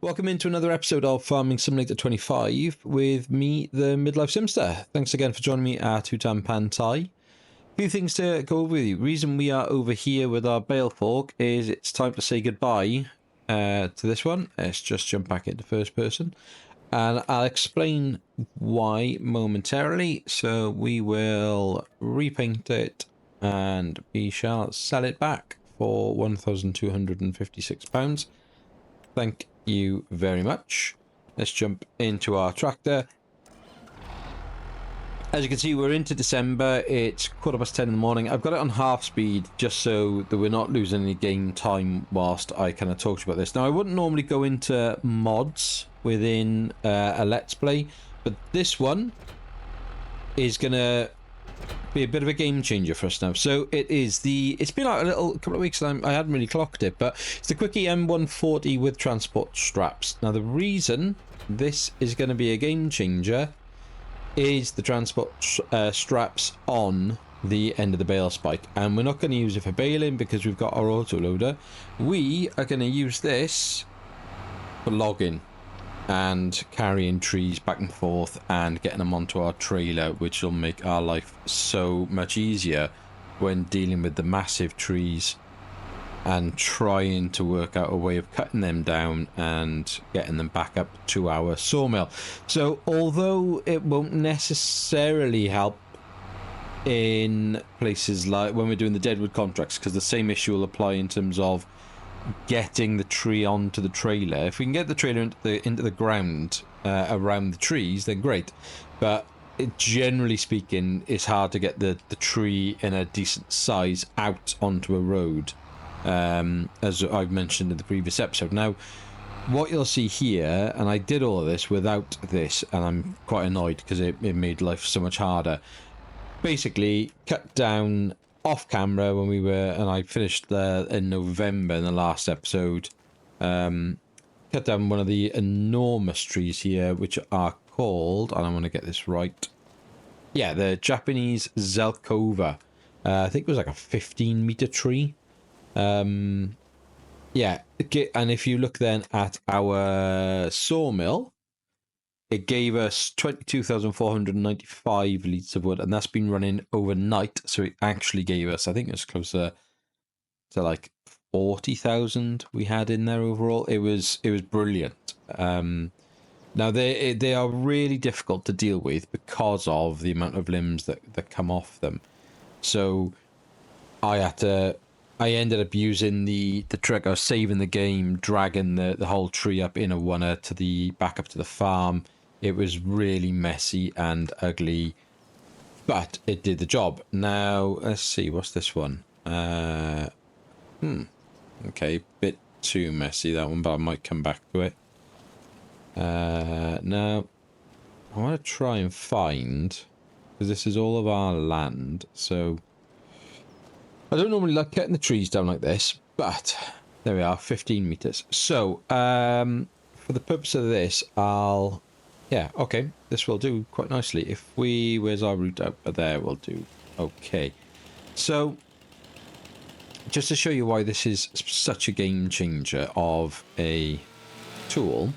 Welcome into another episode of Farming Simulator 25 with me, the midlife Simster. Thanks again for joining me at Hutan, Pantai. A few things to go over with you. Reason we are over here with our bale fork is it's time to say goodbye to this one. Let's just jump back into first person. And I'll explain why momentarily. So we will repaint it and we shall sell it back for £1,256. Thank you very much. Let's jump into our tractor. As you can see, we're into December. It's 10:15 in the morning. I've got it on half speed just so that we're not losing any game time whilst I kind of talk to you about this. Now, I wouldn't normally go into mods within a Let's Play, but this one is going to be a bit of a game changer for us now. So it's been out a couple of weeks and I hadn't really clocked it, but it's the Quickie M140 with transport straps. Now the reason this is going to be a game changer is the transport straps on the end of the bale spike, and we're not going to use it for baling because we've got our autoloader. We are going to use this for logging and carrying trees back and forth and getting them onto our trailer, which will make our life so much easier when dealing with the massive trees and trying to work out a way of cutting them down and getting them back up to our sawmill. So although it won't necessarily help in places like when we're doing the deadwood contracts, because the same issue will apply in terms of getting the tree onto the trailer. If we can get the trailer into the ground around the trees, then great, but generally speaking it's hard to get the tree in a decent size out onto a road, as I've mentioned in the previous episode. Now what you'll see here, and I did all of this without this and I'm quite annoyed because it made life so much harder. Basically cut down off camera when we were, and I finished in November in the last episode, cut down one of the enormous trees here, which are called, and I want to get this right, yeah, the Japanese Zelkova. I think it was like a 15-meter tree. Yeah, and if you look then at our sawmill, it gave us 22,495 litres of wood, and that's been running overnight. So it actually gave us, I think it was closer to like 40,000 we had in there overall. It was brilliant. Now they are really difficult to deal with because of the amount of limbs that come off them. So I ended up using the trick of saving the game, dragging the whole tree up in a oneer to back up to the farm. It was really messy and ugly, but it did the job. Now, let's see, what's this one? Okay, bit too messy, that one, but I might come back to it. Now, I want to try and find, because this is all of our land, so I don't normally like cutting the trees down like this, but there we are, 15 meters. So, for the purpose of this, yeah, okay, this will do quite nicely. If where's our route out there, will do. Okay. So, just to show you why this is such a game changer of a tool,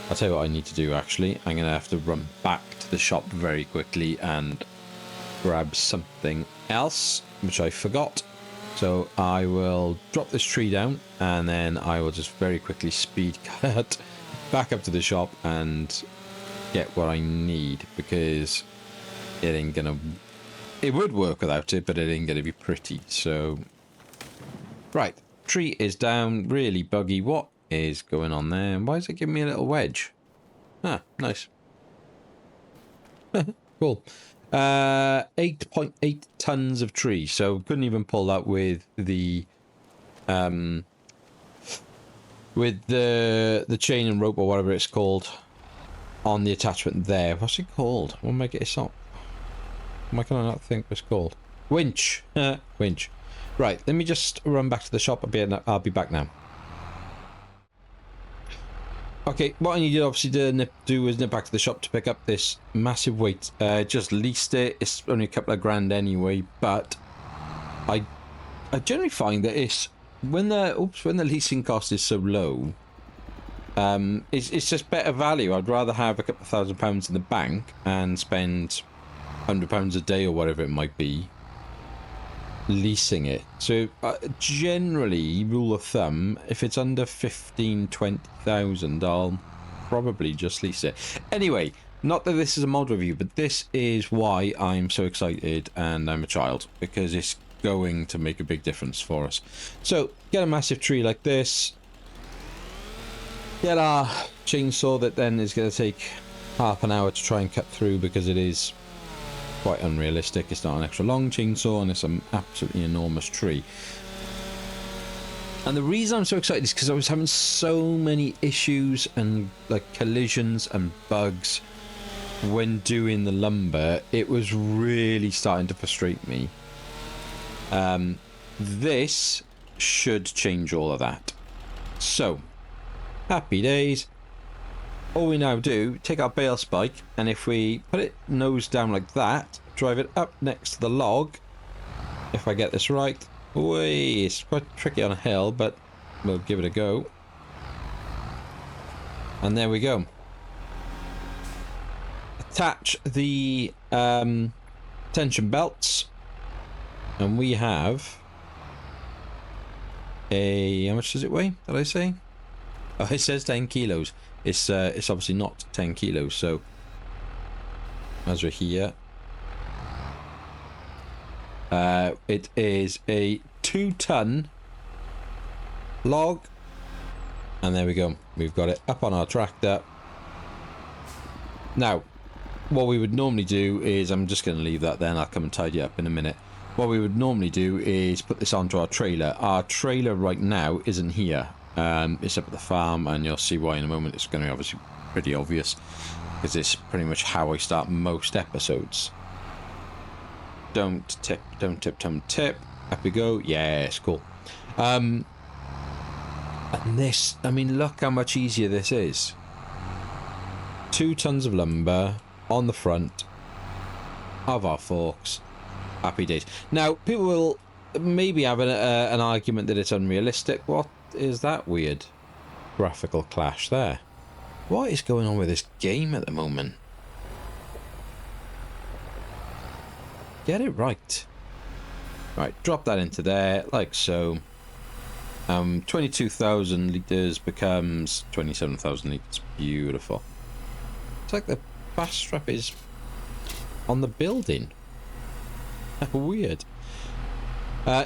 I'll tell you what I need to do actually. I'm going to have to run back to the shop very quickly and grab something else, which I forgot. So I will drop this tree down and then I will just very quickly speed cut back up to the shop and get what I need, because it would work without it, but it ain't gonna be pretty. So right, tree is down, really buggy. What is going on there? Why is it giving me a little wedge? Ah, nice. Cool. 8.8 tons of tree, so couldn't even pull that with the chain and rope or whatever it's called on the attachment there. What's it called? What am I getting up? Why can I not think what it's called? Winch. Winch. Right, let me just run back to the shop. I'll be back now. Okay, what I needed obviously to do was nip back to the shop to pick up this massive weight. Just leased it. It's only a couple of grand anyway, but I generally find that it's when the leasing cost is so low, It's just better value. I'd rather have a couple of £1,000 in the bank and spend £100 a day or whatever it might be leasing it. So generally, rule of thumb, if it's under 20,000, I'll probably just lease it. Anyway, not that this is a mod review, but this is why I'm so excited and I'm a child, because it's going to make a big difference for us. So get a massive tree like this, get our chainsaw that then is going to take half an hour to try and cut through, because it is quite unrealistic. It's not an extra long chainsaw and it's an absolutely enormous tree. And the reason I'm so excited is because I was having so many issues and like collisions and bugs when doing the lumber. It was really starting to frustrate me. This should change all of that. So happy days. All we now do, take our bale spike, and if we put it nose down like that, drive it up next to the log, if I get this right. Whee, it's quite tricky on a hill, but we'll give it a go. And there we go. Attach the tension belts, and we have a... how much does it weigh, did I say? Oh, it says 10 kilos. It's obviously not 10 kilos, so as we're here, it is a 2-ton log, and there we go. We've got it up on our tractor. Now, what we would normally do is, I'm just going to leave that there and I'll come and tidy it up in a minute. What we would normally do is put this onto our trailer. Our trailer right now isn't here. It's up at the farm, and you'll see why in a moment. It's going to be obviously pretty obvious, because it's pretty much how I start most episodes. Don't tip, don't tip, don't tip. Up we go. Yes, cool. And this, I mean, look how much easier this is. 2 tons of lumber on the front of our forks. Happy days. Now, people will maybe have an argument that it's unrealistic. What is that weird graphical clash there? What is going on with this game at the moment? Get it right. Right, drop that into there, like so. 22,000 litres becomes 27,000 litres. Beautiful. It's like the bass strap is on the building. Weird.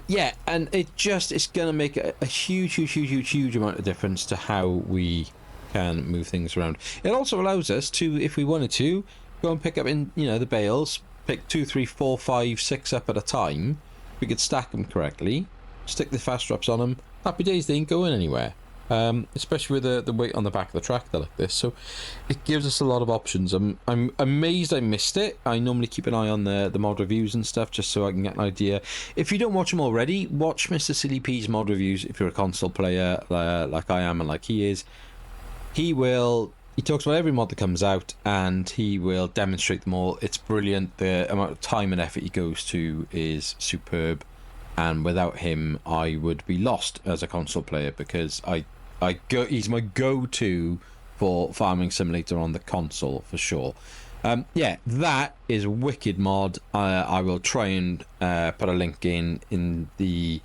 Yeah, and it's going to make a huge amount of difference to how we can move things around. It also allows us to, if we wanted to, go and pick up in, the bales, pick 2, 3, 4, 5, 6 up at a time. We could stack them correctly, stick the fast straps on them. Happy days, they ain't going anywhere. Especially with the weight on the back of the tractor like this. So it gives us a lot of options. I'm amazed I missed it. I normally keep an eye on the mod reviews and stuff just so I can get an idea. If you don't watch them already, watch Mr. Silly P's mod reviews if you're a console player like I am and like he is. He talks about every mod that comes out and he will demonstrate them all. It's brilliant. The amount of time and effort he goes to is superb. And without him, I would be lost as a console player, because he's my go-to for Farming Simulator on the console for sure. Yeah, that is a wicked mod. I will try and put a link in the,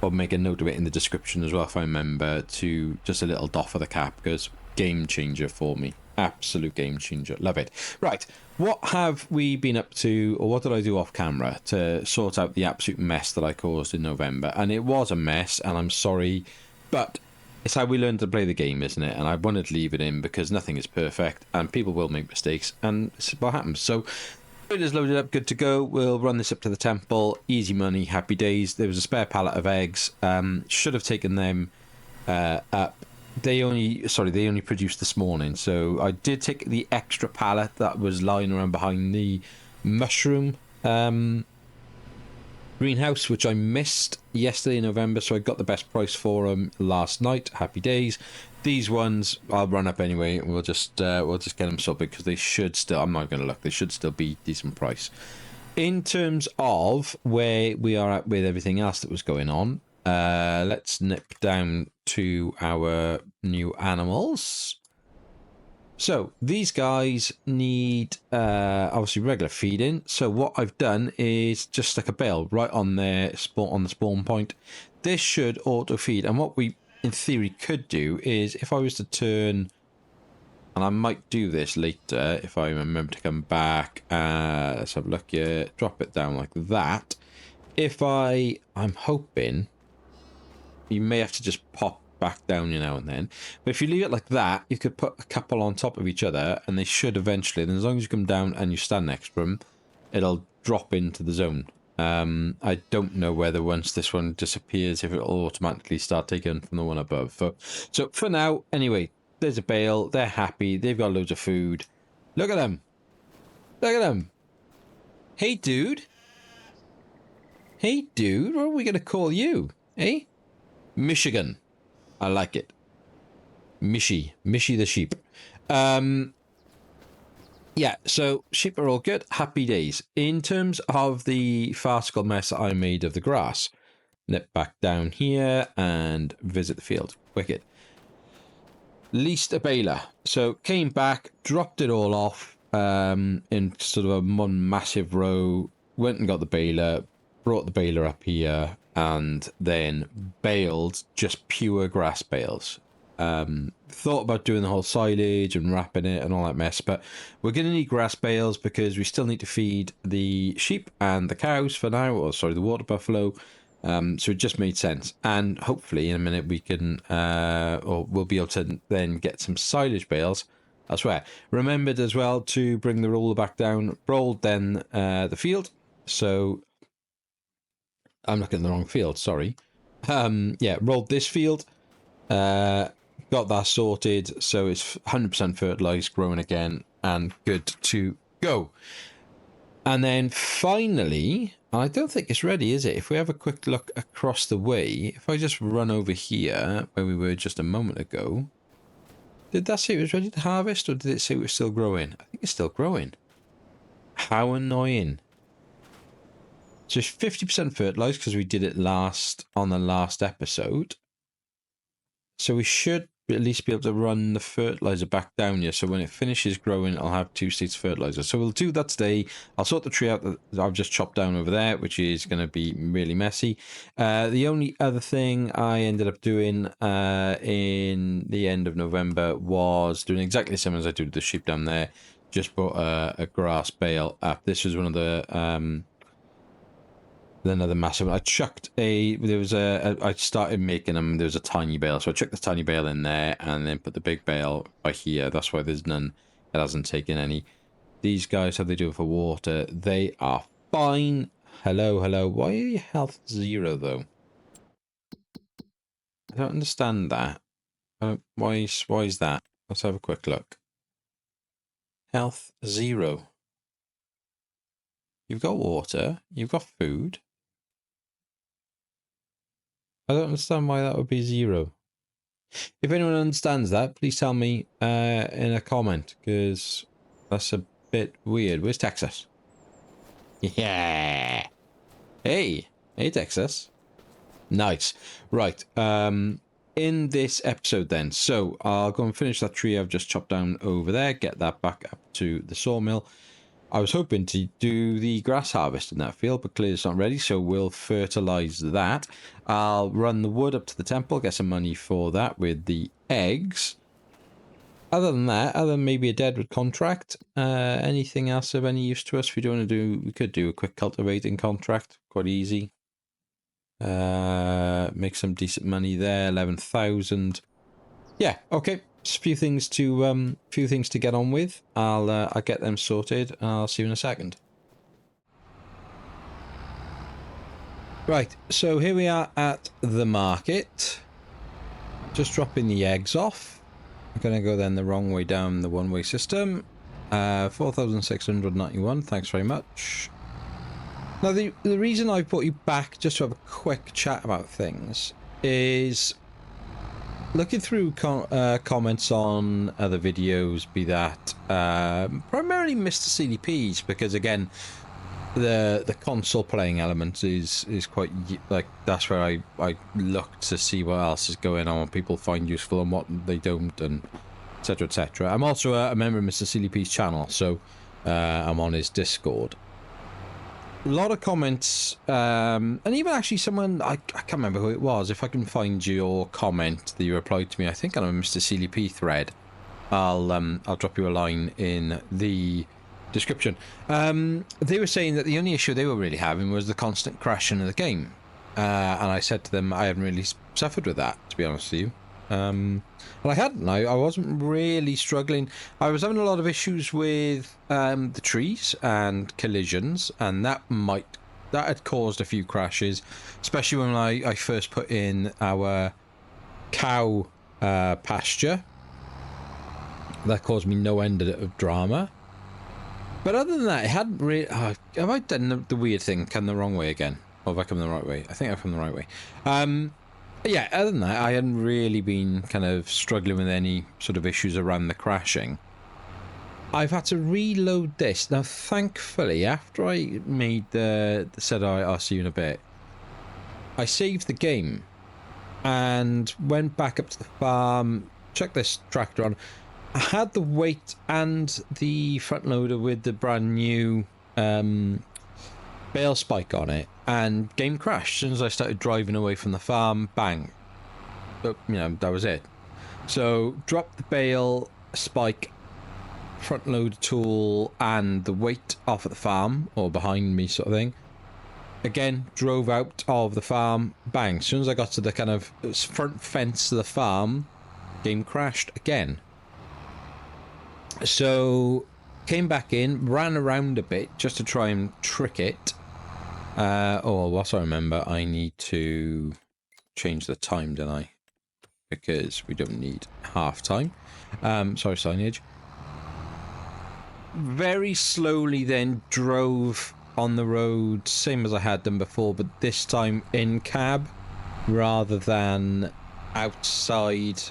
or make a note of it in the description as well if I remember, to just a little doff of the cap, because game changer for me. Absolute game changer. Love it. Right, what have we been up to, or what did I do off camera to sort out the absolute mess that I caused in November? And it was a mess, and I'm sorry, but it's how we learn to play the game, isn't it? And I wanted to leave it in because nothing is perfect and people will make mistakes, and this is what happens. So it is loaded up, good to go. We'll run this up to the temple. Easy money, happy days. There was a spare pallet of eggs. Should have taken them up. They only produced this morning, so I did take the extra pallet that was lying around behind the mushroom greenhouse, which I missed yesterday in November, so I got the best price for them last night. Happy days. These ones I'll run up anyway, and we'll just get them sorted, because they should still, I'm not going to look, they should still be decent price. In terms of where we are at with everything else that was going on, Let's nip down to our new animals. So these guys need obviously regular feeding. So what I've done is just stick a bale right on their spawn, on the spawn point. This should auto feed. And what we in theory could do is, if I was to turn, and I might do this later if I remember to come back. Let's have a look here. Drop it down like that. If I'm hoping you may have to just pop back down now and then, but if you leave it like that, you could put a couple on top of each other and they should eventually, and as long as you come down and you stand next to them, it'll drop into the zone. I don't know whether once this one disappears if it'll automatically start taking from the one above. So for now, anyway, there's a bale. They're happy. They've got loads of food. Look at them. Look at them. Hey, dude. Hey, dude. What are we going to call you? Eh? Michigan. I like it. Mishy the sheep. Yeah, so sheep are all good. Happy days. In terms of the farcical mess I made of the grass, nip back down here and visit the field. Wicked. Leased a baler. So came back, dropped it all off in sort of a one massive row, went and got the baler, brought the baler up here, and then baled just pure grass bales. Thought about doing the whole silage and wrapping it and all that mess, but we're going to need grass bales because we still need to feed the sheep and the cows for now, or sorry, the water buffalo. So it just made sense, and hopefully in a minute we can, or we'll be able to then get some silage bales elsewhere. Remembered as well to bring the roller back down, rolled then the field. So I'm looking at the wrong field, sorry. Yeah, rolled this field, got that sorted, so it's 100% fertilized, growing again, and good to go. And then finally, I don't think it's ready, is it? If we have a quick look across the way, if I just run over here, where we were just a moment ago, did that say it was ready to harvest, or did it say it was still growing? I think it's still growing. How annoying. So it's 50% fertilized because we did it on the last episode. So we should at least be able to run the fertilizer back down here. So when it finishes growing, I'll have 2 states of fertilizer. So we'll do that today. I'll sort the tree out that I've just chopped down over there, which is going to be really messy. The only other thing I ended up doing in the end of November was doing exactly the same as I do with the sheep down there. Just bought a grass bale up. This was one of the another massive. I chucked I started making them. There was a tiny bale, so I chucked the tiny bale in there and then put the big bale by here. That's why there's none. It hasn't taken any. These guys, how they do it for water? They are fine. Hello. Why are your health 0 though? I don't understand that. Why is that? Let's have a quick look. Health 0. You've got water. You've got food. I don't understand why that would be 0. If anyone understands that, please tell me in a comment, because that's a bit weird. Where's Texas? Yeah. Hey, Texas. Nice. Right. In this episode then, so I'll go and finish that tree I've just chopped down over there, get that back up to the sawmill. I was hoping to do the grass harvest in that field, but clearly it's not ready, so we'll fertilize that. I'll run the wood up to the temple, get some money for that with the eggs. Other than that, other than maybe a deadwood contract, anything else of any use to us? If we don't want to do, we could do a quick cultivating contract, quite easy. Make some decent money there, 11,000. Yeah, okay. Just a few things to get on with. I'll get them sorted. I'll see you in a second. Right, so here we are at the market. Just dropping the eggs off. I'm gonna go then the wrong way down the one-way system. 4,691. Thanks very much. Now the reason I brought you back just to have a quick chat about things is looking through comments on other videos, be that primarily Mr. CDP's, because again, the console playing element is quite like, that's where I look to see what else is going on, what people find useful and what they don't, and etc etc. I'm also a member of Mr. CDP's channel, so I'm on his Discord. A lot of comments, and even actually someone, I can't remember who it was. If I can find your comment that you replied to me, I think on a Mr. CDP thread, I'll drop you a line in the description. They were saying that the only issue they were really having was the constant crashing of the game, and I said to them I hadn't really suffered with that, to be honest with you. And I hadn't. I wasn't really struggling. I was having a lot of issues with the trees and collisions, and that had caused a few crashes, especially when I first put in our cow pasture. That caused me no end of drama. But other than that, it hadn't really... have I done the weird thing, come the wrong way again? Or have I come the right way? I think I've come the right way. Yeah, other than that, I hadn't really been kind of struggling with any sort of issues around the crashing. I've had to reload this. Now, thankfully, after I made said I'll see you in a bit, I saved the game and went back up to the farm, checked this tractor on. I had the weight and the front loader with the brand new bale spike on it, and game crashed. As soon as I started driving away from the farm, bang. But, you know, that was it. So, dropped the bale spike, front loader tool, and the weight off at the farm, or behind me sort of thing. Again, drove out of the farm, bang. As soon as I got to the kind of front fence of the farm, game crashed again. So, came back in, ran around a bit just to try and trick it. Whilst I remember, I need to change the time, don't I? Because we don't need half time. Sorry, signage. Very slowly then drove on the road, same as I had done before, but this time in cab rather than outside,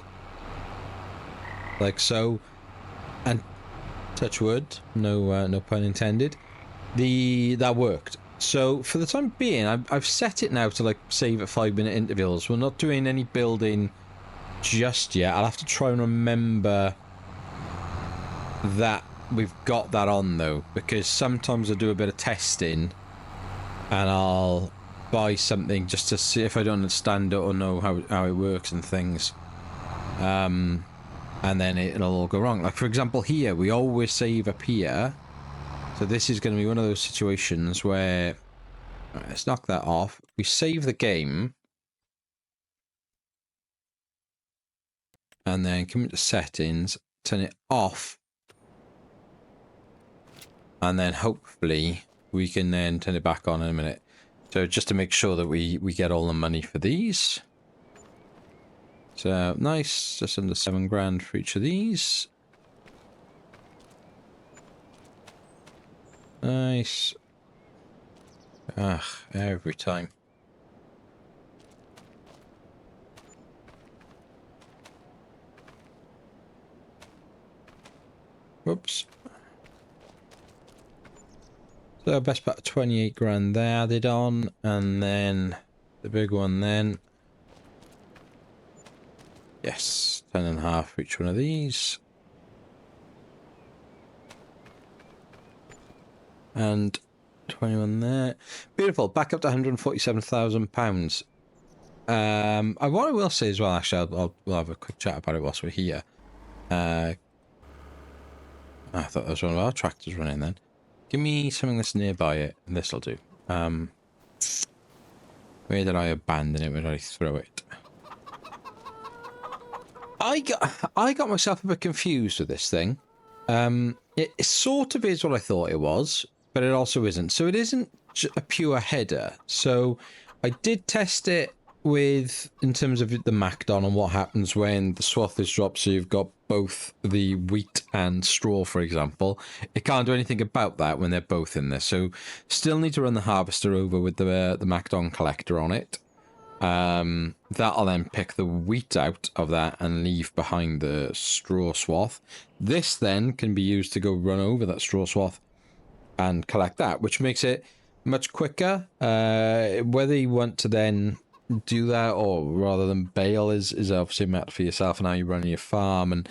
like so. And touch wood, no pun intended. That worked. So for the time being, I've set it now to like save at 5-minute intervals. We're not doing any building just yet. I'll have to try and remember that we've got that on though, because sometimes I do a bit of testing and I'll buy something just to see if I don't understand it or know how it works and things. And then it'll all go wrong. Like for example here, we always save up here. So this is going to be one of those situations where, right, let's knock that off. We save the game. And then come into settings, turn it off. And then hopefully we can then turn it back on in a minute. So just to make sure that we get all the money for these. So nice, just under 7 grand for each of these. Nice. Every time. Whoops. So best bet 28 grand there added on, and then the big one then. Yes, 10.5 for each one of these. And 21 there. Beautiful. Back up to £147,000. What I will say as well, actually, we'll have a quick chat about it whilst we're here. I thought there was one of our tractors running then. Give me something that's nearby it, and this'll do. Where did I abandon it? Where did I throw it? I got myself a bit confused with this thing. It sort of is what I thought it was, but it also isn't. So it isn't a pure header. So I did test it with, in terms of the Macdon and what happens when the swath is dropped. So you've got both the wheat and straw, for example. It can't do anything about that when they're both in there. So still need to run the harvester over with the Macdon collector on it. That'll then pick the wheat out of that and leave behind the straw swath. This then can be used to go run over that straw swath and collect that, which makes it much quicker. Whether you want to then do that or rather than bale is obviously a matter for yourself and how you run your farm. And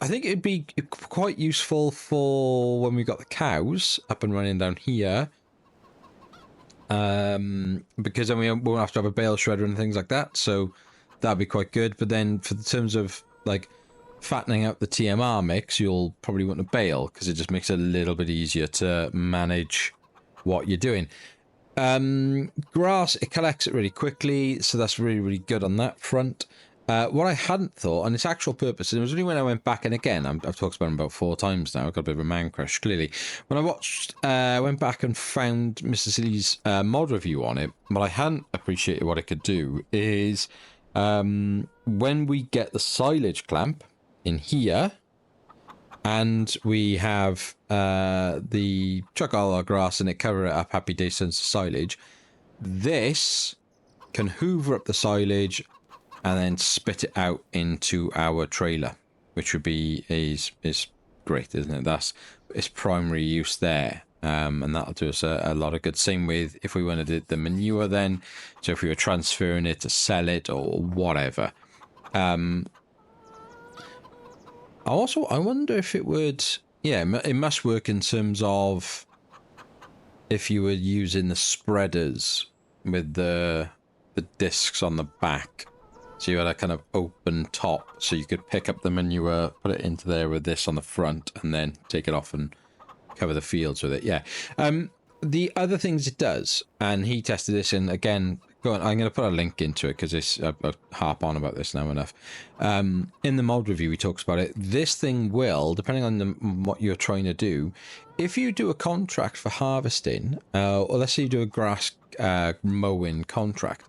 I think it'd be quite useful for when we got the cows up and running down here, because then we won't have to have a bale shredder and things like that, so that'd be quite good. But then for the terms of like fattening out the TMR mix, you'll probably want a bale because it just makes it a little bit easier to manage what you're doing. Grass, it collects it really quickly, so that's really, really good on that front. What I hadn't thought, and its actual purpose, and it was only when I went back, and again, I've talked about it about 4 times now, I've got a bit of a man crush, clearly. When I went back and found Mr. Silly's mod review on it, what I hadn't appreciated what it could do is, when we get the silage clamp in here, and we have the chuck all our grass in it, cover it up, happy day sense of silage, this can hoover up the silage and then spit it out into our trailer, which would be is great, isn't it? That's its primary use there, and that'll do us a lot of good. Same with if we wanted to do the manure then, so if we were transferring it to sell it or whatever. Also, I wonder if it would... Yeah, it must work in terms of if you were using the spreaders with the discs on the back. So you had a kind of open top, so you could pick up the manure, put it into there with this on the front, and then take it off and cover the fields with it. Yeah. The other things it does, and he tested this, and again... I'm going to put a link into it because I'll harp on about this now enough. In the mod review, he talks about it. This thing will, depending on what you're trying to do, if you do a contract for harvesting, or let's say you do a grass mowing contract,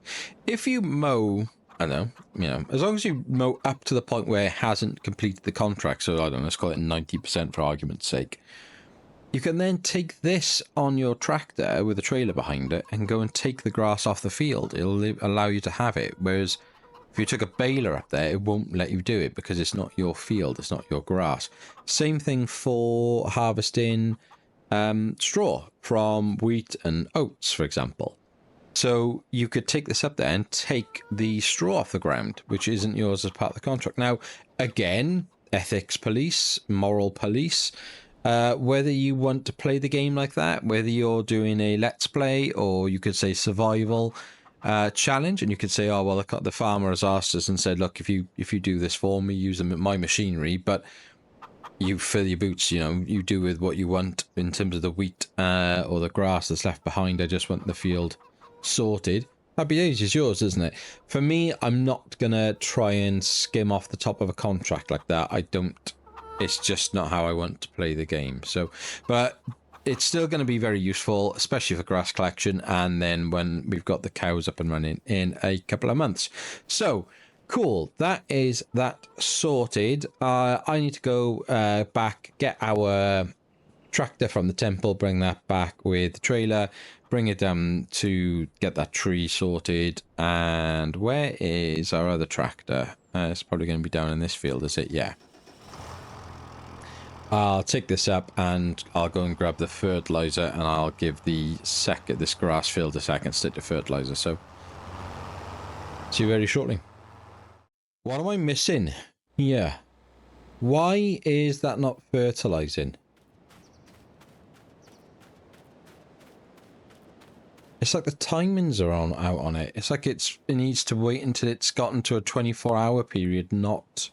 if you mow, I don't know, as long as you mow up to the point where it hasn't completed the contract, so I don't know, let's call it 90% for argument's sake, you can then take this on your tractor with a trailer behind it and go and take the grass off the field. It'll allow you to have it. Whereas if you took a baler up there, it won't let you do it because it's not your field. It's not your grass. Same thing for harvesting straw from wheat and oats, for example. So you could take this up there and take the straw off the ground, which isn't yours as part of the contract. Now, again, ethics police, moral police... whether you want to play the game like that, whether you're doing a let's play or you could say survival challenge, and you could say, oh well, the farmer has asked us and said, look, if you do this for me, use my machinery, but you fill your boots, you do with what you want in terms of the wheat or the grass that's left behind. I just want the field sorted. Happy days is yours, isn't it? For me, I'm not gonna try and skim off the top of a contract like that. It's just not how I want to play the game. So, but it's still going to be very useful, especially for grass collection, and then when we've got the cows up and running in a couple of months. So, cool. That is that sorted. I need to go back, get our tractor from the temple, bring that back with the trailer, bring it down to get that tree sorted. And where is our other tractor? It's probably going to be down in this field, is it? Yeah. I'll take this up and I'll go and grab the fertilizer, and I'll give this grass field a second stick to fertilizer. So, see you very shortly. What am I missing here? Why is that not fertilizing? It's like the timings are out on it. It's like it needs to wait until it's gotten to a 24-hour period, not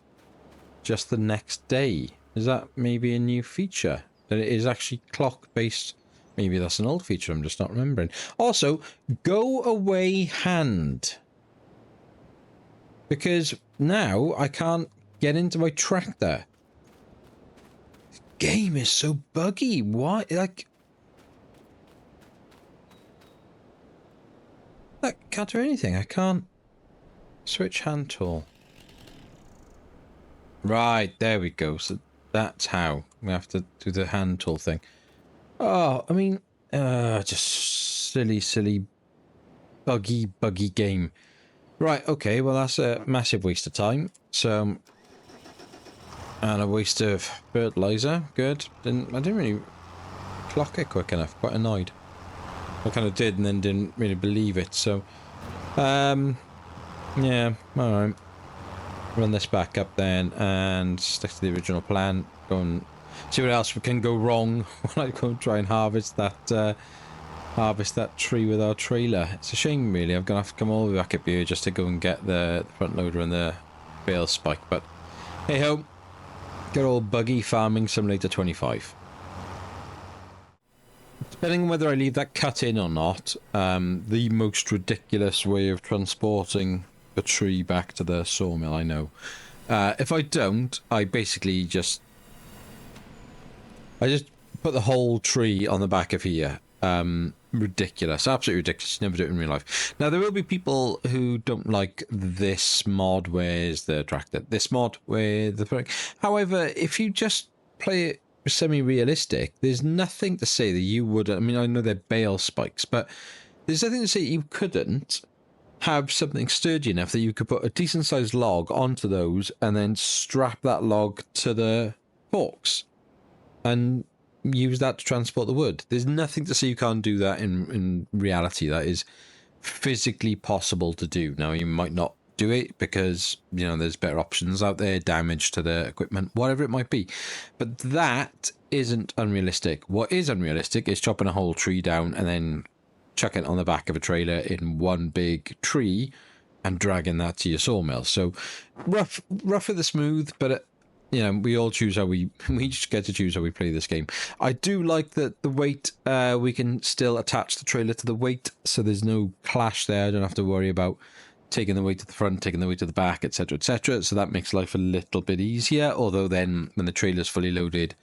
just the next day. Is that maybe a new feature? That it is actually clock-based? Maybe that's an old feature, I'm just not remembering. Also, go away hand. Because now I can't get into my tractor. This game is so buggy. Why? Like... I can't do anything. I can't... Switch hand tool. Right, there we go. So... that's how we have to do the hand tool thing. Oh, I mean, just silly, buggy game. Right, okay, well that's a massive waste of time. So, and a waste of fertilizer. Good. I didn't really clock it quick enough. Quite annoyed. I kind of did and then didn't really believe it. So, yeah, alright. Run this back up then and stick to the original plan. Go and see what else can go wrong when I go and try and harvest that tree with our trailer. It's a shame, really. I'm going to have to come all the way back up here just to go and get the front loader and the bale spike. But hey ho, good old buggy farming simulator 25. Depending on whether I leave that cut in or not, the most ridiculous way of transporting a tree back to the sawmill, I know. If I don't, I basically just put the whole tree on the back of here. Ridiculous, absolutely ridiculous. Never do it in real life. Now, there will be people who don't like this mod, where's the tractor, this mod, where the... However, if you just play it semi-realistic, there's nothing to say that you would... I mean, I know they're bale spikes, but there's nothing to say you couldn't have something sturdy enough that you could put a decent sized log onto those and then strap that log to the forks and use that to transport the wood. There's nothing to say you can't do that in reality. That is physically possible to do. Now, you might not do it because, you know, there's better options out there, damage to the equipment, whatever it might be. But that isn't unrealistic. What is unrealistic is chopping a whole tree down and then chuck it on the back of a trailer in one big tree and dragging that to your sawmill. So rougher the smooth, but you know, we all choose how we each get to choose how we play this game. I do like that the weight, we can still attach the trailer to the weight, so there's no clash there. I don't have to worry about taking the weight to the front, taking the weight to the back, etc, etc. So that makes life a little bit easier, although then when the trailer's fully loaded,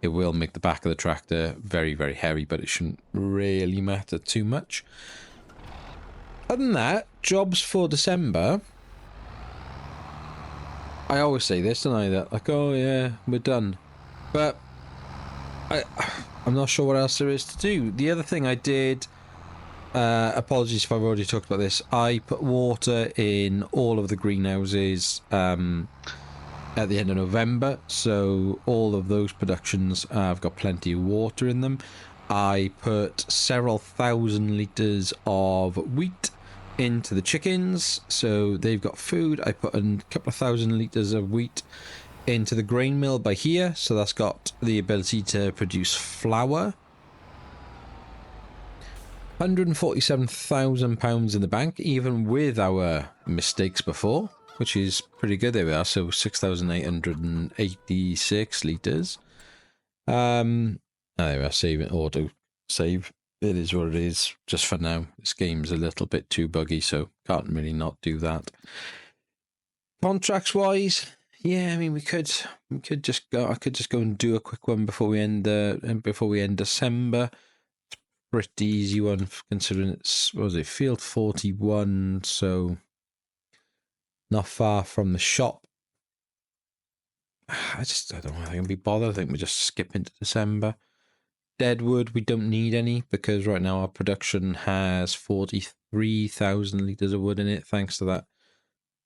it will make the back of the tractor very, very heavy, but it shouldn't really matter too much. Other than that, jobs for December. I always say this, don't I? That like, oh yeah, we're done. But I'm not sure what else there is to do. The other thing I did, apologies if I've already talked about this, I put water in all of the greenhouses at the end of November, so all of those productions have got plenty of water in them. I put several thousand litres of wheat into the chickens, so they've got food. I put a couple of thousand litres of wheat into the grain mill by here, so that's got the ability to produce flour. £147,000 in the bank, even with our mistakes before, which is pretty good. There we are, so 6,886 litres. There we are, save it, auto save. It is what it is, just for now. This game's a little bit too buggy, so can't really not do that. Contracts wise, yeah, I mean we could just go. I could just go and do a quick one before we end December. Pretty easy one considering it's, what was it, field 41, so not far from the shop. I don't know if I can be bothered. I think we just skip into December. Deadwood, we don't need any because right now our production has 43,000 litres of wood in it, thanks to that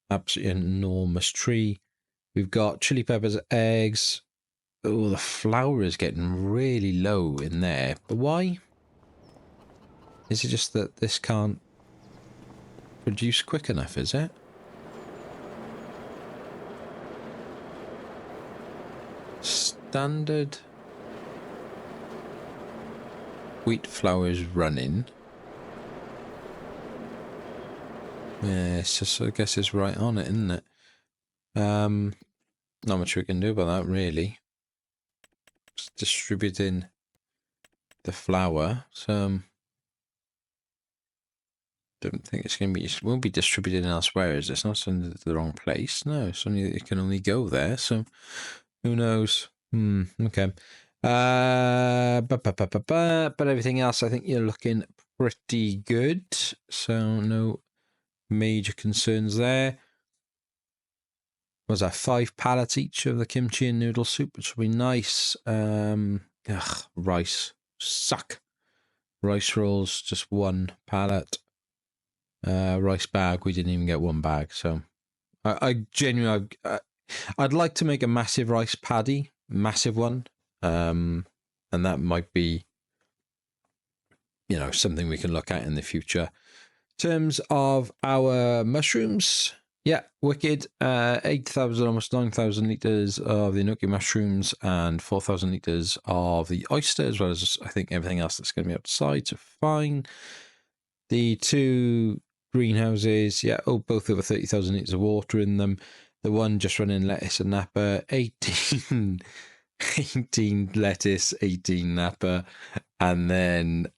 absolutely enormous tree. We've got chili peppers, eggs. Oh, the flour is getting really low in there. But why? Is it just that this can't produce quick enough, is it? Standard wheat flour is running. Yeah, it's just, I guess it's right on it, isn't it? Not much we can do about that, really. Just distributing the flour. So don't think it's going to be, it won't be distributed elsewhere, is it? It's not sending it to the wrong place. No, it's only, it can only go there, so who knows? Okay. But everything else, I think you're looking pretty good. So no major concerns there. Was that 5 pallets each of the kimchi and noodle soup, which will be nice. Rice. Suck. Rice rolls, just 1 pallet. Rice bag, we didn't even get 1 bag. So I genuinely, I'd like to make a massive rice paddy, massive one. And that might be you know, something we can look at in the future. In terms of our mushrooms, yeah, wicked. 8,000, almost 9,000 litres of the enoki mushrooms and 4,000 litres of the oyster, as well as I think everything else that's going to be outside, so fine. The two greenhouses, yeah, both over 30,000 litres of water in them. The one just running lettuce and napa, 18 lettuce, 18 napa, and then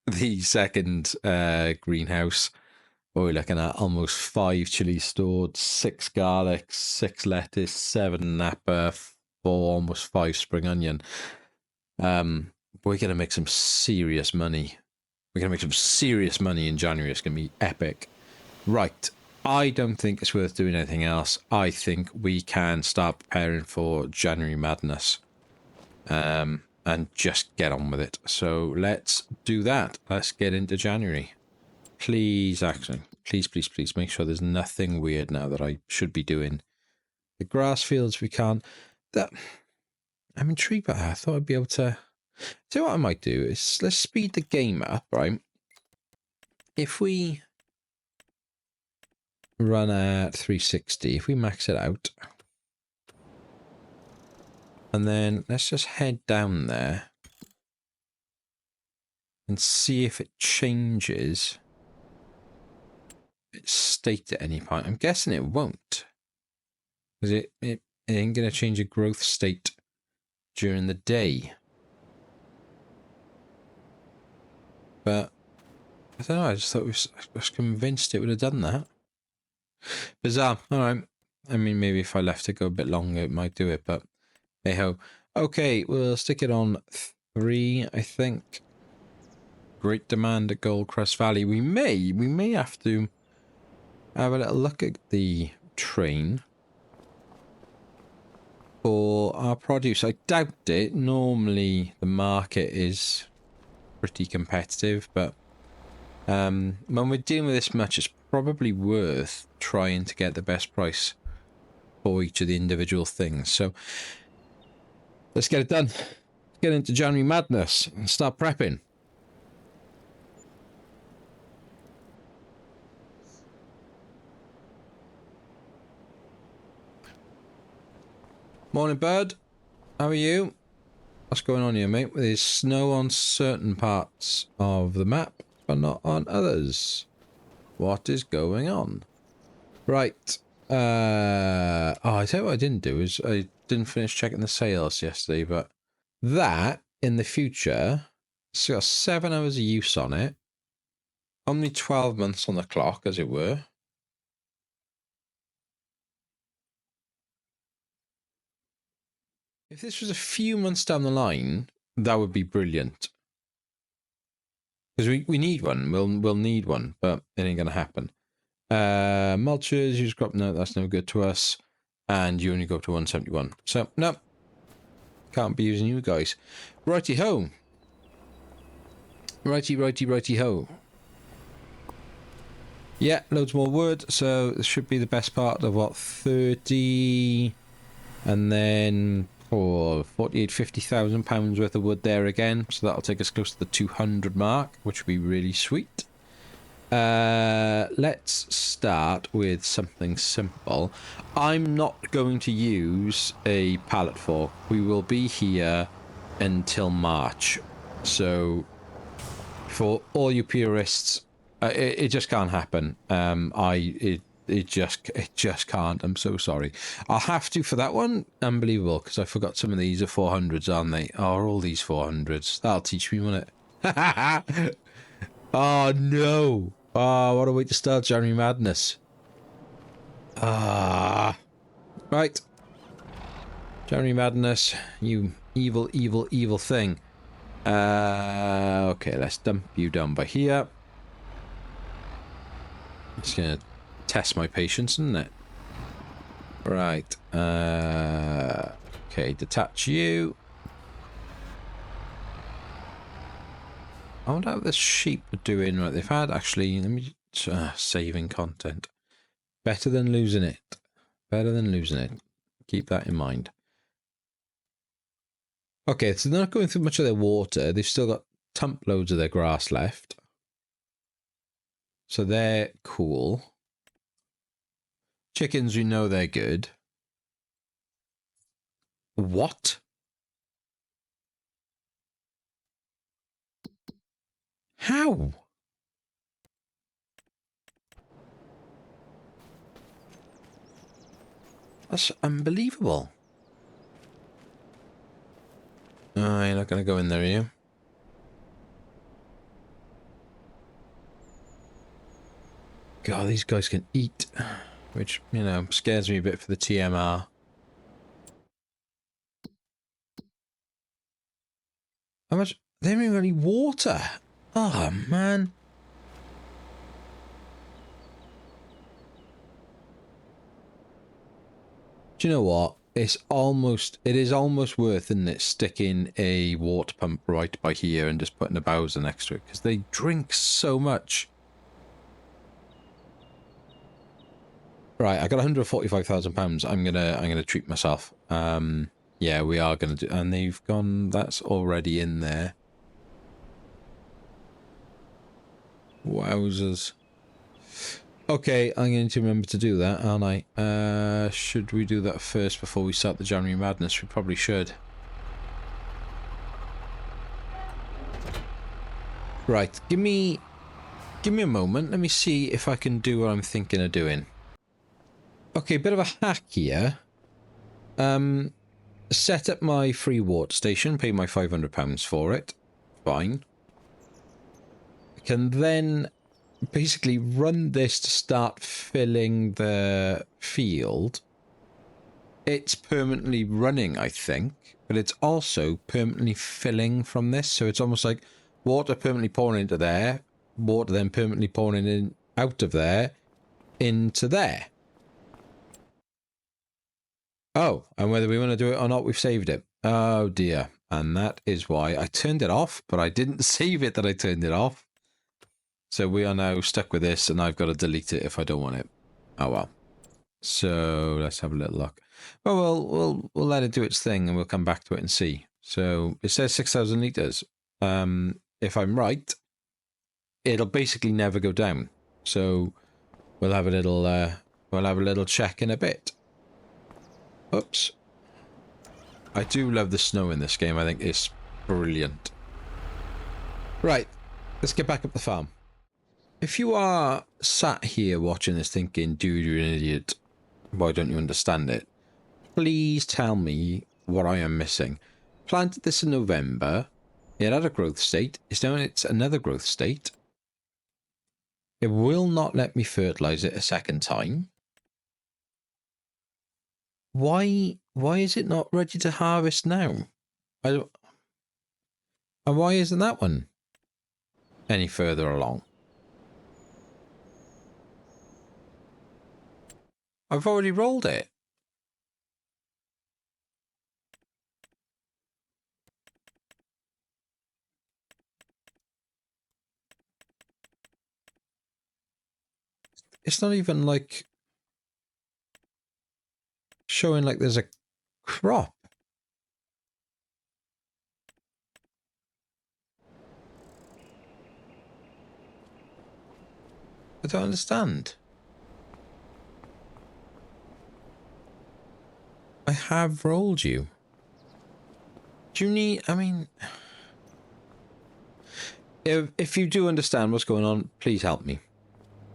the second greenhouse, what we're looking at, almost 5 chilies stored, 6 garlic, 6 lettuce, 7 napa, 4, almost 5 spring onion. We're going to make some serious money. We're going to make some serious money in January. It's going to be epic. Right. I don't think it's worth doing anything else. I think we can start preparing for January madness. And just get on with it. So let's do that. Let's get into January. Please, actually, please make sure there's nothing weird now that I should be doing. The grass fields, we can't. I'm intrigued by that. I thought I'd be able to. So what I might do is let's speed the game up, right? If we run at 360, if we max it out, and then let's just head down there and see if it changes its state at any point. I'm guessing it won't, because it ain't going to change a growth state during the day. But I don't know, I just thought I was convinced it would have done that. Bizarre. All right. I mean, maybe if I left it go a bit longer, it might do it, but hey ho. Okay, we'll stick it on 3, I think. Great demand at Goldcrest Valley. We may have to have a little look at the train for our produce. I doubt it. Normally the market is pretty competitive, but when we're dealing with this much, it's probably worth trying to get the best price for each of the individual things. So let's get it done. Let's get into January madness and start prepping. Morning, bird. How are you? What's going on here, mate? There's snow on certain parts of the map, but not on others. What is going on? Right. I tell you what I didn't do is I didn't finish checking the sales yesterday, but that in the future, it's got 7 hours of use on it. Only 12 months on the clock, as it were. If this was a few months down the line, that would be brilliant. Because we need one. We'll need one, but it ain't going to happen. Mulchers, use crop. No, that's no good to us. And you only go up to 171. So, no. Can't be using you guys. Righty-ho. Righty-ho. Yeah, loads more wood. So, this should be the best part of, what, 30... And then... for 48, 50,000 pounds worth of wood there again. So that'll take us close to the 200 mark, which would be really sweet. Let's start with something simple. I'm not going to use a pallet fork. We will be here until March. So for all you purists, it just can't happen. It just can't. I'm so sorry. I'll have to for that one. Unbelievable, because I forgot some of these are 400s, aren't they? Oh, are all these 400s? That'll teach me, won't it? Oh, no. Oh, what a way to start January madness. Right. January madness, you evil, evil, evil thing. Okay, let's dump you down by here. Just gonna test my patience, isn't it? Right. Okay, detach you. I wonder how the sheep are doing. Right, they've had actually. Let me saving content. Better than losing it. Better than losing it. Keep that in mind. Okay, so they're not going through much of their water. They've still got tump loads of their grass left. So they're cool. Chickens, we know they're good. What? How? That's unbelievable. Oh, you're not going to go in there, are you? God, these guys can eat. Which, you know, scares me a bit for the TMR. How much? They haven't even got any water. Oh, man. Do you know what? It is almost worth, isn't it, sticking a water pump right by here and just putting a Bowser next to it, because they drink so much. Right, I got £145,000. I'm gonna treat myself. Yeah, we are gonna do, and they've gone. That's already in there. Wowzers. Okay, I'm going to remember to do that, aren't I? Should we do that first before we start the January Madness? We probably should. Right, give me a moment. Let me see if I can do what I'm thinking of doing. Okay, bit of a hack here. Set up my free water station, pay my £500 for it. Fine. I can then basically run this to start filling the field. It's permanently running, I think, but it's also permanently filling from this, so it's almost like water permanently pouring into there, water then permanently pouring in out of there into there. Oh, and whether we want to do it or not, we've saved it. Oh dear. And that is why I turned it off, but I didn't save it that I turned it off. So we are now stuck with this, and I've got to delete it if I don't want it. Oh well. So let's have a little look. Well, we'll let it do its thing, and we'll come back to it and see. So it says 6,000 liters. If I'm right, it'll basically never go down. So we'll have a little check in a bit. Oops. I do love the snow in this game. I think it's brilliant. Right, let's get back up the farm. If you are sat here watching this thinking, dude, you're an idiot, why don't you understand it? Please tell me what I am missing. Planted this in November. It had a growth state. It's now in its another growth state. It will not let me fertilize it a second time. Why is it not ready to harvest now? And why isn't that one any further along? I've already rolled it. It's not even like showing like there's a crop. I don't understand. I have rolled you. Do you need, I mean, if you do understand what's going on, please help me.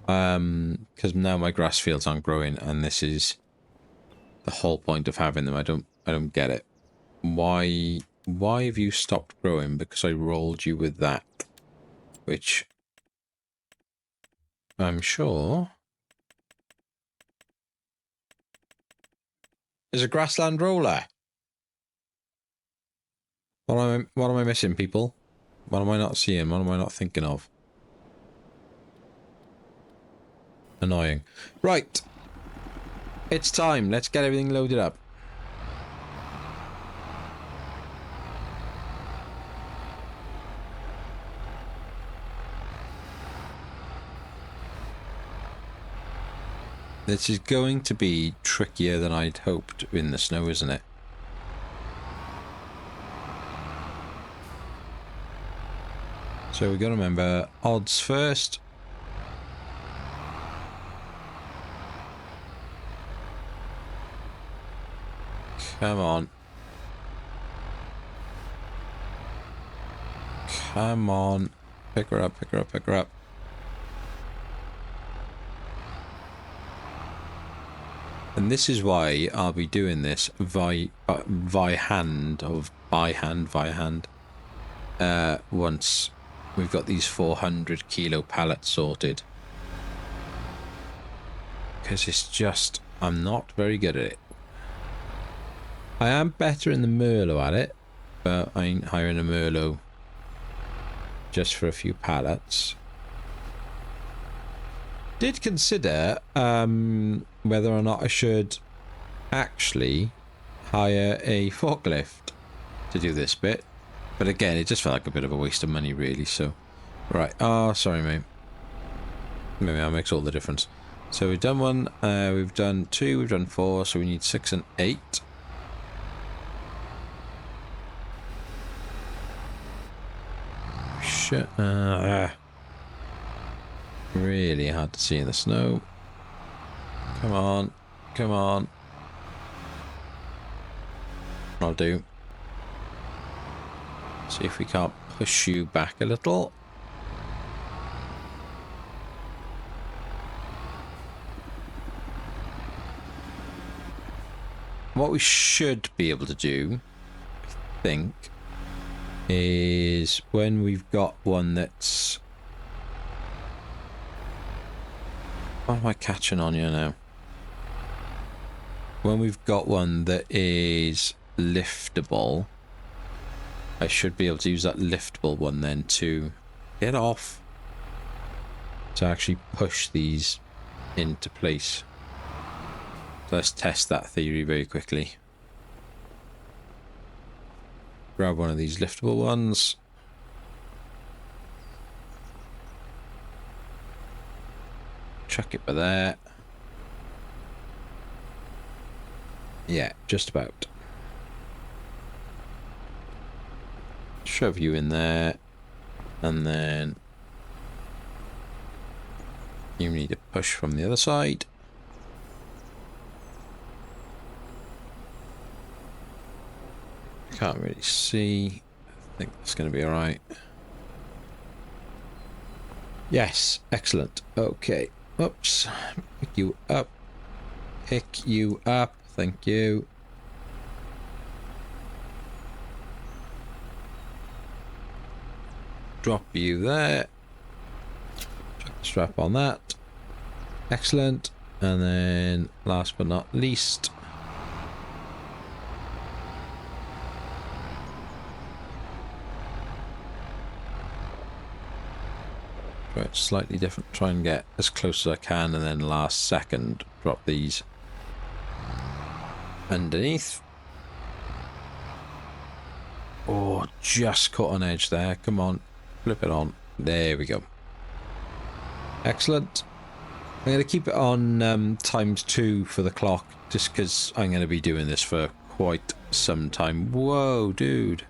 Because now my grass fields aren't growing, and this is the whole point of having them. I don't get it. Why have you stopped growing? Because I rolled you with that, which I'm sure is a grassland roller. What am I missing, people? What am I not seeing? What am I not thinking of? Annoying. Right. It's time. Let's get everything loaded up. This is going to be trickier than I'd hoped in the snow, isn't it? So we got to remember odds first. Come on. Come on. Pick her up, pick her up, pick her up. And this is why I'll be doing this by hand, once we've got these 400 kilo pallets sorted. Because it's just, I'm not very good at it. I am better in the Merlot at it, but I ain't hiring a Merlot just for a few pallets. Did consider whether or not I should actually hire a forklift to do this bit, but again it just felt like a bit of a waste of money really. So right, oh sorry mate, maybe that makes all the difference. So we've done one, we've done two, we've done four, so we need 6 and 8. Shit, really hard to see in the snow. Come on, come on. I'll do. See if we can't push you back a little. What we should be able to do, I think, is when we've got one that's... What am I catching on you now? When we've got one that is liftable, I should be able to use that liftable one then to get off, to actually push these into place. So let's test that theory very quickly. Grab one of these liftable ones. Chuck it by there. Yeah, just about. Shove you in there. And then you need to push from the other side. Can't really see. I think that's going to be alright. Yes, excellent. Okay. Oops. Pick you up. Pick you up. Thank you. Drop you there. Chuck the strap on that. Excellent. And then last but not least, right, slightly different. Try and get as close as I can, and then last second drop these underneath. Oh, just caught on edge there. Come on, flip it on. There we go. Excellent. I'm going to keep it on ×2 for the clock, just because I'm going to be doing this for quite some time. Whoa, dude.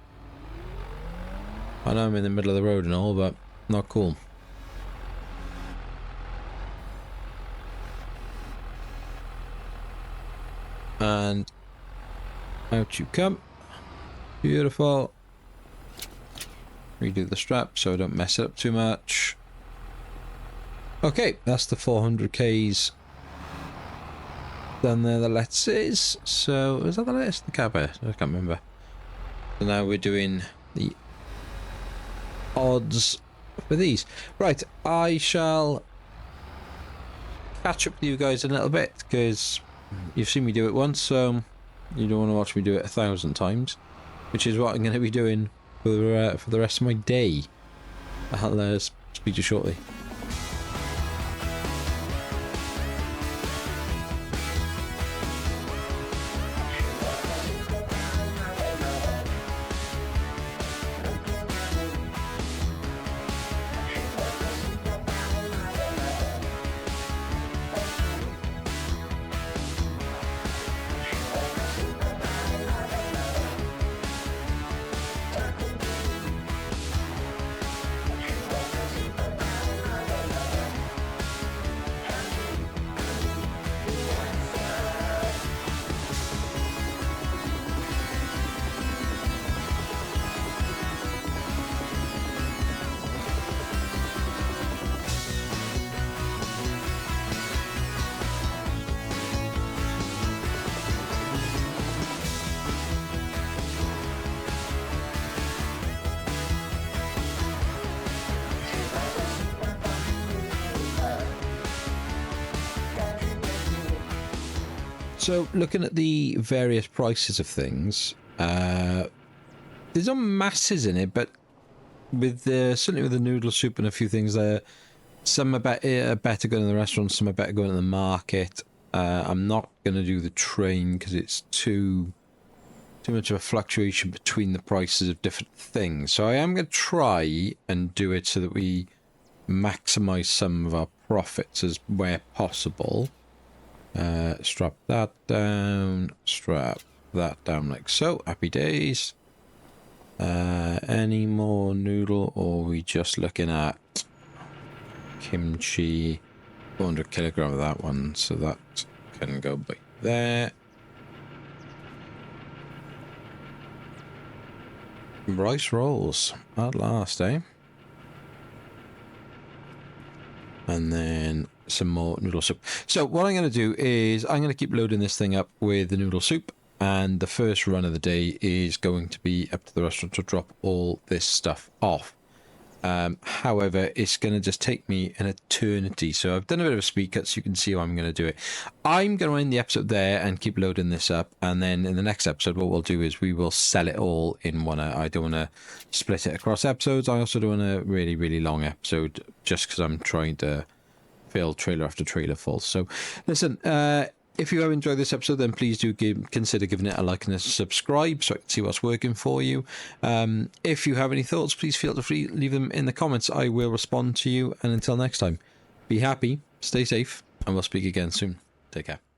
I know I'm in the middle of the road and all, but not cool. And out you come. Beautiful. Redo the strap so I don't mess it up too much. Okay, that's the 400Ks done there, the let's is. So, is that the let's? The cabin? I can't remember. So now we're doing the odds for these. Right, I shall catch up with you guys in a little bit, because you've seen me do it once, so you don't want to watch me do it 1,000 times, which is what I'm going to be doing for the rest of my day. I'll speak to you shortly. So looking at the various prices of things, there's not masses in it, but with certainly with the noodle soup and a few things there, some are better going in the restaurant, some are better going in the market. I'm not going to do the train because it's too much of a fluctuation between the prices of different things. So I am going to try and do it so that we maximize some of our profits as where possible. Strap that down like so. Happy days. Any more noodle, or are we just looking at kimchi? 400 kilogram of that one, so that can go by there. Rice rolls at last, eh? And then some more noodle soup. So what I'm going to do is I'm going to keep loading this thing up with the noodle soup, and the first run of the day is going to be up to the restaurant to drop all this stuff off. However, it's going to just take me an eternity. So I've done a bit of a speed cut so you can see how I'm going to do it. I'm going to end the episode there and keep loading this up. And then in the next episode, what we'll do is we will sell it all in one. I don't want to split it across episodes. I also don't want a really, really long episode just because I'm trying to fill trailer after trailer full. So listen, if you have enjoyed this episode, then please do consider giving it a like and a subscribe so I can see what's working for you. If you have any thoughts, please feel free to leave them in the comments. I will respond to you. And until next time, be happy, stay safe, and we'll speak again soon. Take care.